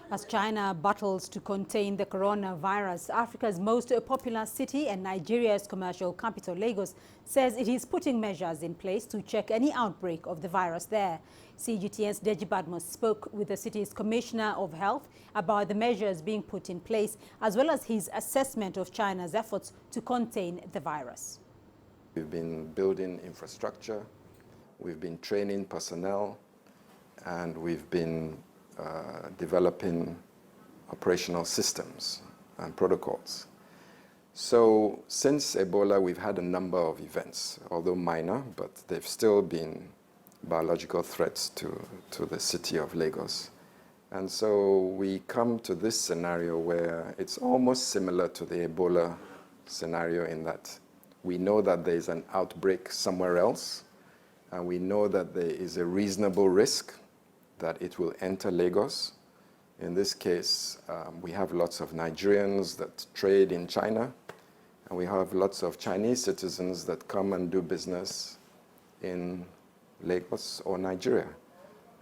As China battles to contain the coronavirus, Africa's most populous city and Nigeria's commercial capital, Lagos, says it is putting measures in place to check any outbreak of the virus there. CGTN's Deji Badmus spoke with the city's Commissioner of Health about the measures being put in place, as well as his assessment of China's efforts to contain the virus. We've been building infrastructure, we've been training personnel, and we've been developing operational systems and protocols. So since Ebola, we've had a number of events, although minor, but they've still been biological threats to the city of Lagos. And so we come to this scenario where it's almost similar to the Ebola scenario in that we know that there is an outbreak somewhere else, and we know that there is a reasonable risk that it will enter Lagos. In this case, we have lots of Nigerians that trade in China, and we have lots of Chinese citizens that come and do business in Lagos or Nigeria.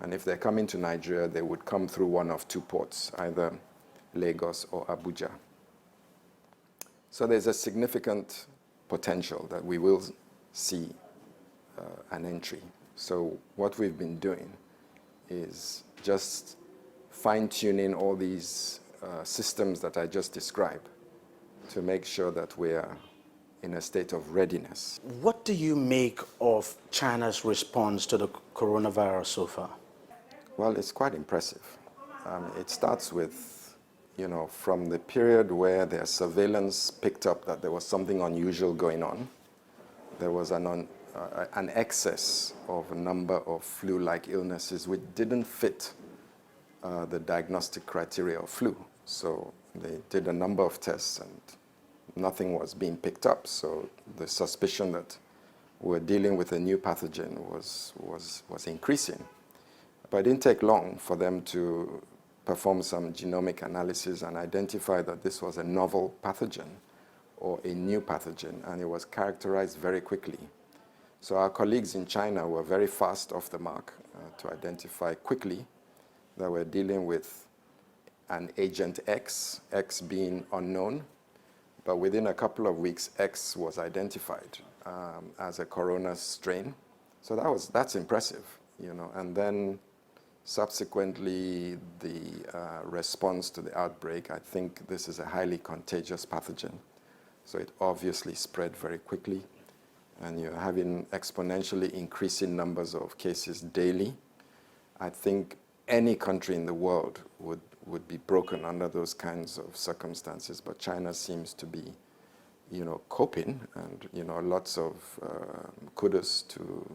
And if they're coming to Nigeria, they would come through one of two ports, either Lagos or Abuja. So there's a significant potential that we will see an entry. So what we've been doing is just fine-tuning all these systems that I just described to make sure that we are in a state of readiness. What do you make of China's response to the coronavirus so far? Well, it's quite impressive. It starts with, from the period where their surveillance picked up that there was something unusual going on. There was an excess of a number of flu-like illnesses which didn't fit the diagnostic criteria of flu. So they did a number of tests and nothing was being picked up. So the suspicion that we're dealing with a new pathogen was increasing. But it didn't take long for them to perform some genomic analysis and identify that this was a novel pathogen or a new pathogen, and it was characterized very quickly. So our colleagues in China were very fast off the mark to identify quickly that we're dealing with an agent X, X being unknown, but within a couple of weeks, X was identified as a corona strain. So that's impressive, and then subsequently the response to the outbreak. I think this is a highly contagious pathogen, so it obviously spread very quickly. And you're having exponentially increasing numbers of cases daily. I think any country in the world would be broken under those kinds of circumstances, but China seems to be, coping, and, lots of kudos to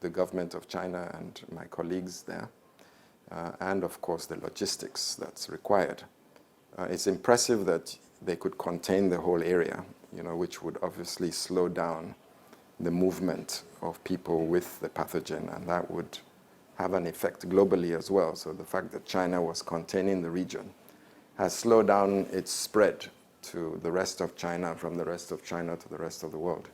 the government of China and my colleagues there, and of course the logistics that's required. It's impressive that they could contain the whole area, which would obviously slow down the movement of people with the pathogen, and that would have an effect globally as well. So the fact that China was containing the region has slowed down its spread to the rest of China, from the rest of China to the rest of the world.